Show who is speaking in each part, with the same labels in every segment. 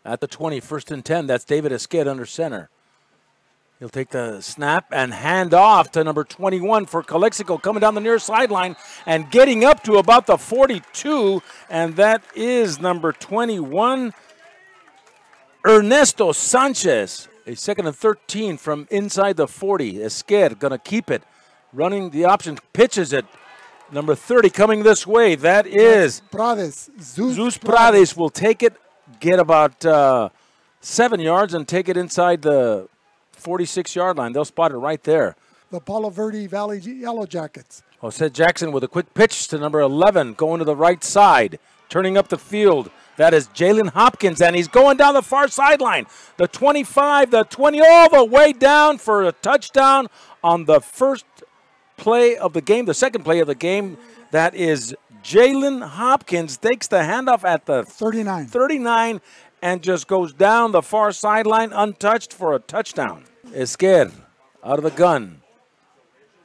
Speaker 1: at the 20, 1st and 10. That's David Esqued under center. He'll take the snap and hand off to number 21 for Calexico, coming down the near sideline and getting up to about the 42, and that is number 21, Ernesto Sanchez. A 2nd and 13 from inside the 40. Esqued going to keep it, running the option, pitches it. Number 30 coming this way. That is
Speaker 2: Prades.
Speaker 1: Zeus Prades will take it, get about 7 yards, and take it inside the 46-yard line. They'll spot it right there.
Speaker 2: The Palo Verde Valley Yellow Jackets.
Speaker 1: Jose Jackson with a quick pitch to number 11, going to the right side, turning up the field. That is Jalen Hopkins, and he's going down the far sideline. The 25, the 20, all the way down for a touchdown on the first play of the game, the second play of the game. That is Jalen Hopkins, takes the handoff at the 39 and just goes down the far sideline untouched for a touchdown. Esqued out of the gun.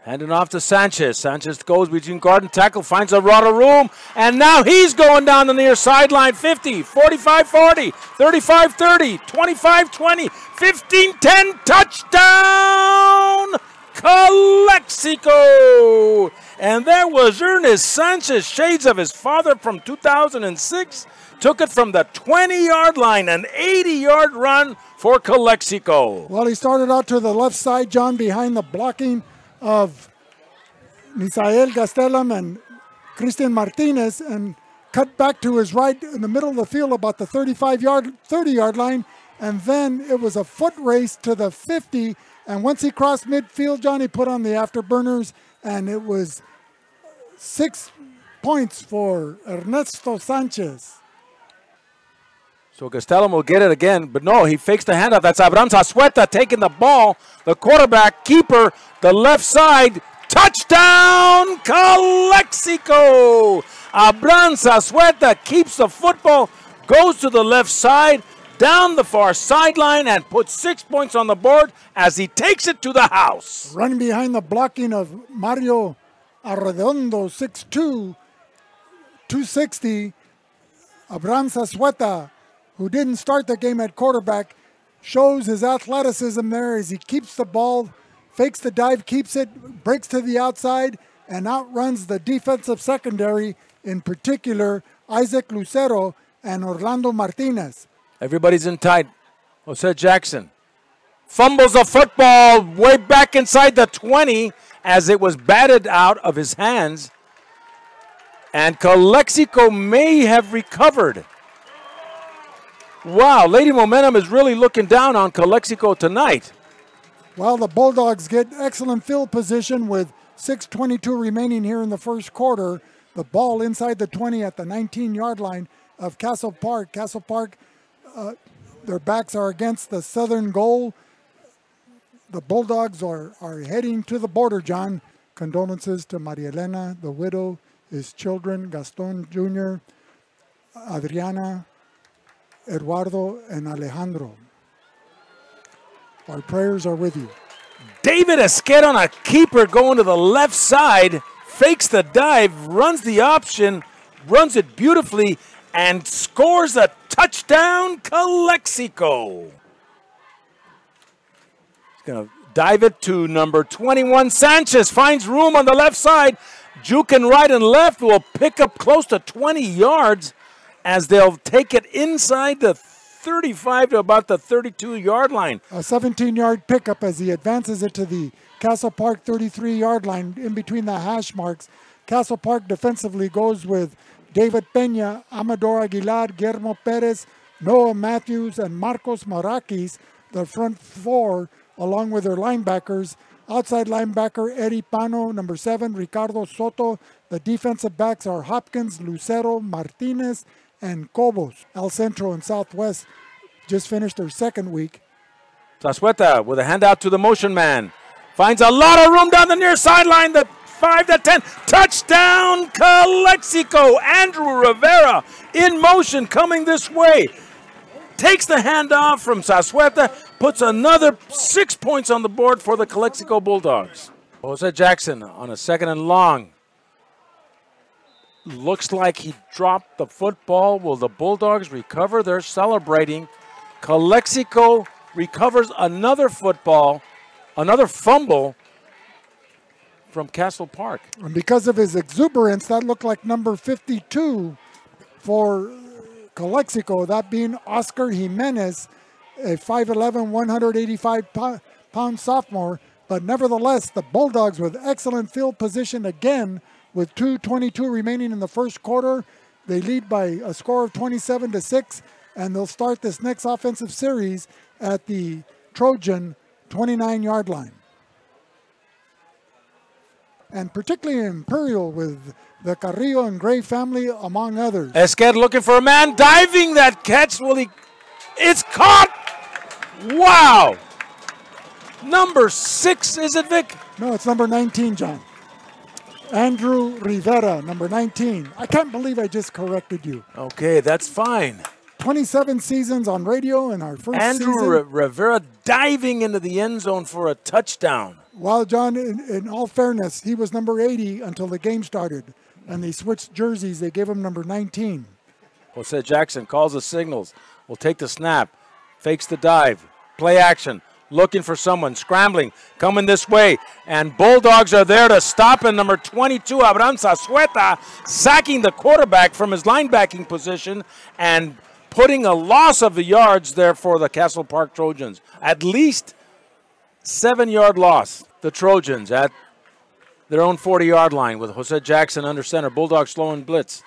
Speaker 1: Handing off to Sanchez. Sanchez goes between guard and tackle, finds a lot of room, and now he's going down the near sideline. 50, 45-40, 35-30, 25-20, 15-10, touchdown, Calexico! And there was Ernest Sanchez, shades of his father from 2006, took it from the 20-yard line, an 80-yard run for Calexico.
Speaker 2: Well, he started out to the left side, John, behind the blocking of Misael Gastelum and Christian Martinez, and cut back to his right in the middle of the field about the 30-yard line, and then it was a foot race to the 50, and once he crossed midfield, John, he put on the afterburners, and it was 6 points for Ernesto Sanchez.
Speaker 1: So Gastelum will get it again, but no, he fakes the handoff. That's Abraham Zazueta taking the ball. The quarterback, keeper, the left side. Touchdown, Calexico! Abraham Zazueta keeps the football, goes to the left side, down the far sideline, and puts 6 points on the board as he takes it to the house.
Speaker 2: Running behind the blocking of Mario Arredondo, 6'2", 260. Abraham Zazueta, who didn't start the game at quarterback, shows his athleticism there as he keeps the ball, fakes the dive, keeps it, breaks to the outside, and outruns the defensive secondary, in particular Isaac Lucero and Orlando Martinez.
Speaker 1: Everybody's in tight. Jose Jackson fumbles the football way back inside the 20 as it was batted out of his hands. And Calexico may have recovered. Wow, Lady Momentum is really looking down on Calexico tonight.
Speaker 2: Well, the Bulldogs get excellent field position with 6:22 remaining here in the first quarter. The ball inside the 20 at the 19-yard line of Castle Park. Castle Park, their backs are against the southern goal. The Bulldogs are heading to the border, John. Condolences to Maria Elena, the widow, his children, Gaston Jr., Adriana, Eduardo, and Alejandro. Our prayers are with you.
Speaker 1: David Esqued on a keeper going to the left side, fakes the dive, runs the option, runs it beautifully, and scores a touchdown, Calexico. He's going to dive it to number 21, Sanchez. Finds room on the left side. Jukin right and left will pick up close to 20 yards as they'll take it inside the 35 to about the 32-yard line.
Speaker 2: A 17-yard pickup as he advances it to the Castle Park 33-yard line in between the hash marks. Castle Park defensively goes with David Peña, Amador Aguilar, Guillermo Perez, Noah Matthews, and Marcos Marakis, the front four, along with their linebackers. Outside linebacker Eddie Pano, number 7, Ricardo Soto. The defensive backs are Hopkins, Lucero, Martinez, and Cobos. El Centro and Southwest just finished their second week.
Speaker 1: Zazueta with a handout to the motion man. Finds a lot of room down the near sideline. The 5 to 10. Touchdown, Calexico. Andrew Rivera in motion coming this way. Takes the handoff from Zazueta. Puts another 6 points on the board for the Calexico Bulldogs. Jose Jackson on a 2nd and long. Looks like he dropped the football. Will the Bulldogs recover? They're celebrating Calexico recovers another football, another fumble from Castle Park.
Speaker 2: And because of his exuberance, that looked like number 52 for Calexico, that being Oscar Jimenez, a 5'11", 185-pound sophomore. But nevertheless, the Bulldogs with excellent field position again with 2:22 remaining in the first quarter. They lead by a score of 27-6, and they'll start this next offensive series at the Trojan 29-yard line. And particularly Imperial with the Carrillo and Gray family, among others.
Speaker 1: Esquer looking for a man, diving that catch. It's caught! Wow! Number 6, is it, Vic?
Speaker 2: No, it's number 19, John. Andrew Rivera, number 19. I can't believe I just corrected you.
Speaker 1: Okay, that's fine.
Speaker 2: 27 seasons on radio in our first season.
Speaker 1: Andrew Rivera diving into the end zone for a touchdown.
Speaker 2: Well, John, in all fairness, he was number 80 until the game started. And they switched jerseys. They gave him number 19.
Speaker 1: Jose Jackson calls the signals. Will take the snap. Fakes the dive. Play action. Looking for someone. Scrambling. Coming this way. And Bulldogs are there to stop. And number 22, Abraham Zazueta, sacking the quarterback from his linebacking position and putting a loss of the yards there for the Castle Park Trojans. At least 7-yard loss. The Trojans at their own 40-yard line with Jose Jackson under center. Bulldogs slow and blitz.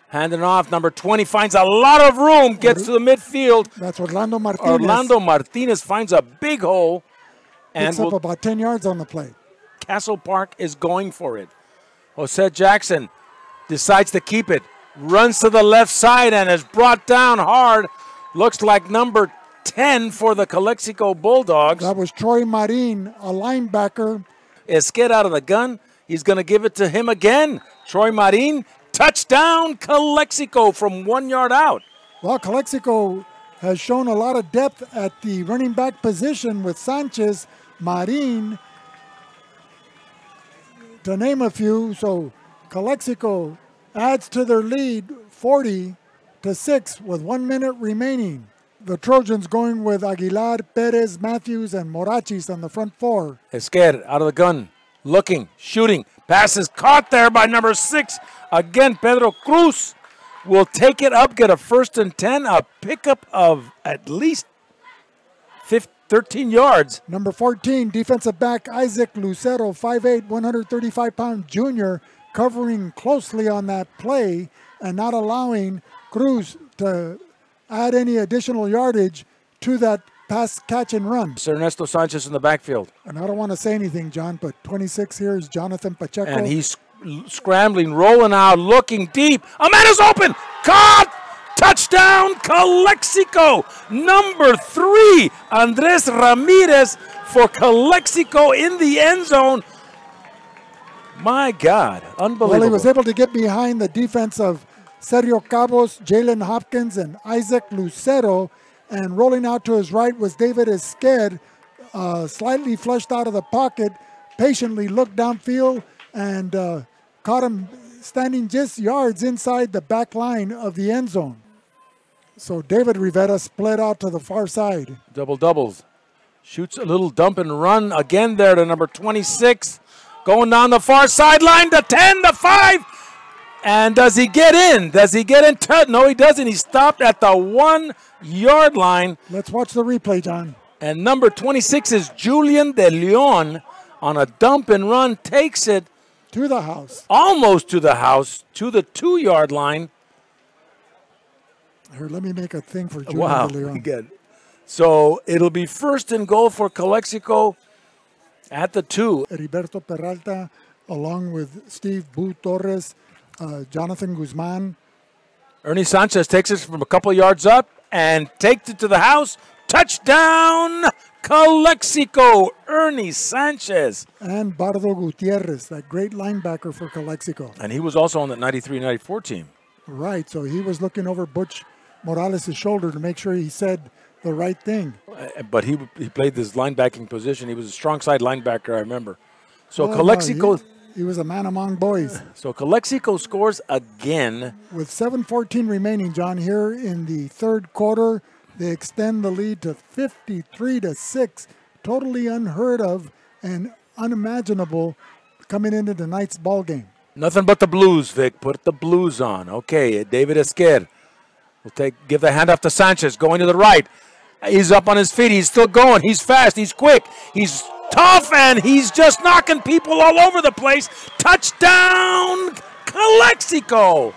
Speaker 1: Handing off. Number 20 finds a lot of room. Gets to the midfield.
Speaker 2: That's Orlando Martinez.
Speaker 1: Orlando Martinez finds a big hole.
Speaker 2: Picks up about 10 yards on the play.
Speaker 1: Castle Park is going for it. Jose Jackson decides to keep it. Runs to the left side and is brought down hard. Looks like number 10 for the Calexico Bulldogs.
Speaker 2: That was Troy Marin, a linebacker.
Speaker 1: Esquer out of the gun. He's going to give it to him again. Troy Marin, touchdown, Calexico from 1 yard out.
Speaker 2: Well, Calexico has shown a lot of depth at the running back position with Sanchez, Marin, to name a few. So Calexico adds to their lead 40-6 with 1 minute remaining. The Trojans going with Aguilar, Perez, Matthews, and Morachis on the front four.
Speaker 1: Esquer out of the gun, looking, shooting. Pass is caught there by number 6. Again, Pedro Cruz will take it up, get a 1st and 10, a pickup of at least 13 yards.
Speaker 2: Number 14, defensive back Isaac Lucero, 5'8", 135-pound junior, covering closely on that play and not allowing Cruz to add any additional yardage to that pass, catch, and run.
Speaker 1: Ernesto Sanchez in the backfield.
Speaker 2: And I don't want to say anything, John, but 26 here is Jonathan Pacheco.
Speaker 1: And he's scrambling, rolling out, looking deep. A man is open. Caught! Touchdown, Calexico. Number 3, Andres Ramirez for Calexico in the end zone. My God, unbelievable.
Speaker 2: Well, he was able to get behind the defense of Sergio Cabos, Jalen Hopkins, and Isaac Lucero. And rolling out to his right was David Esquer, slightly flushed out of the pocket, patiently looked downfield and caught him standing just yards inside the back line of the end zone. So David Rivera split out to the far side.
Speaker 1: Double doubles. Shoots a little dump and run again there to number 26. Going down the far sideline to 10, to 5. And does he get in? Does he get in? No, he doesn't. He stopped at the 1 yard line.
Speaker 2: Let's watch the replay, John.
Speaker 1: And number 26 is Julian De Leon on a dump and run. Takes it
Speaker 2: to the house.
Speaker 1: Almost to the house, to the 2 yard line.
Speaker 2: Here, let me make a thing for Julian De Leon.
Speaker 1: Good. So it'll be 1st and goal for Calexico at the 2.
Speaker 2: Heriberto Peralta, along with Steve Boo Torres, Jonathan Guzman.
Speaker 1: Ernie Sanchez takes it from a couple yards up and takes it to the house. Touchdown, Calexico, Ernie Sanchez.
Speaker 2: And Bardo Gutierrez, that great linebacker for Calexico.
Speaker 1: And he was also on that 93-94 team.
Speaker 2: Right, so he was looking over Butch Morales' shoulder to make sure he said the right thing.
Speaker 1: But he played this linebacking position. He was a strong side linebacker, I remember. So Calexico...
Speaker 2: No, he was a man among boys.
Speaker 1: So Calexico scores again.
Speaker 2: With 7:14 remaining, John, here in the third quarter. They extend the lead to 53-6. Totally unheard of and unimaginable coming into tonight's ball game.
Speaker 1: Nothing but the blues, Vic. Put the blues on. Okay, David Esquer will give the handoff to Sanchez, going to the right. He's up on his feet. He's still going. He's fast. He's quick. He's tough, and he's just knocking people all over the place. Touchdown, Calexico.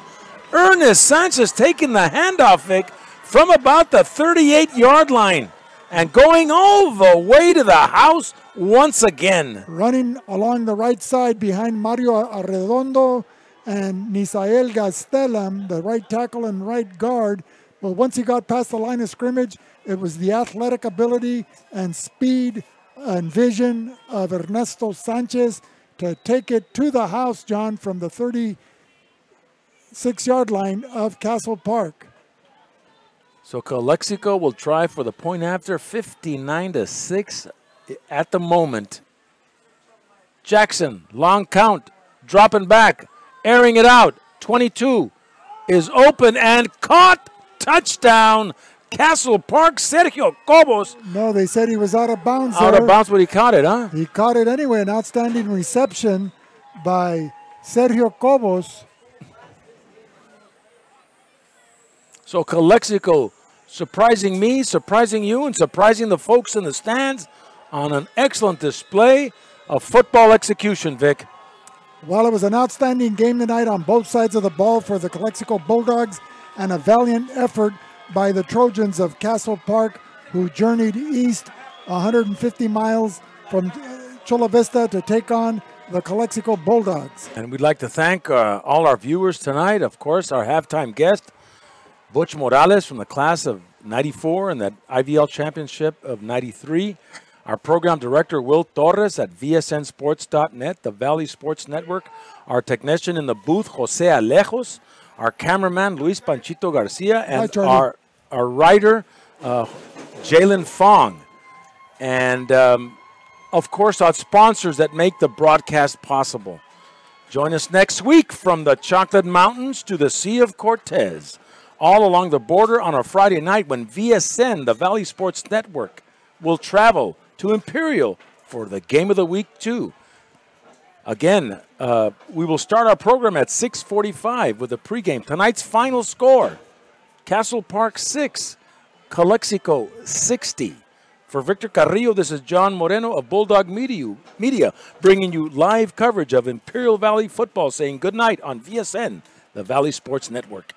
Speaker 1: Ernest Sanchez taking the handoff, Vic, from about the 38-yard line and going all the way to the house once again.
Speaker 2: Running along the right side behind Mario Arredondo and Nisael Gastelum, the right tackle and right guard. But once he got past the line of scrimmage, it was the athletic ability and speed and vision of Ernesto Sanchez to take it to the house, John, from the 36-yard line of Castle Park.
Speaker 1: So Calexico will try for the point after, 59-6 at the moment. Jackson, long count, dropping back, airing it out. 22 is open and caught. Touchdown, Castle Park. Sergio Cobos.
Speaker 2: No, they said he was out of bounds.
Speaker 1: Out of bounds, but he caught it, huh?
Speaker 2: He caught it anyway. An outstanding reception by Sergio Cobos.
Speaker 1: So Calexico surprising me, surprising you, and surprising the folks in the stands on an excellent display of football execution, Vic.
Speaker 2: Well, it was an outstanding game tonight on both sides of the ball for the Calexico Bulldogs, and a valiant effort by the Trojans of Castle Park, who journeyed east 150 miles from Chula Vista to take on the Calexico Bulldogs.
Speaker 1: And we'd like to thank all our viewers tonight. Of course, our halftime guest, Butch Morales from the class of 94 and that IVL championship of 93. Our program director, Will Torres at vsnsports.net, the Valley Sports Network. Our technician in the booth, Jose Alejos. Our cameraman, Luis Panchito Garcia. And our writer, Jalen Fong. And, of course, our sponsors that make the broadcast possible. Join us next week from the Chocolate Mountains to the Sea of Cortez, all along the border on a Friday night when VSN, the Valley Sports Network, will travel to Imperial for the Game of the Week 2. Again, we will start our program at 6:45 with the pregame. Tonight's final score, Castle Park 6, Calexico 60. For Victor Carrillo, this is John Moreno of Bulldog Media, bringing you live coverage of Imperial Valley football, saying good night on VSN, the Valley Sports Network.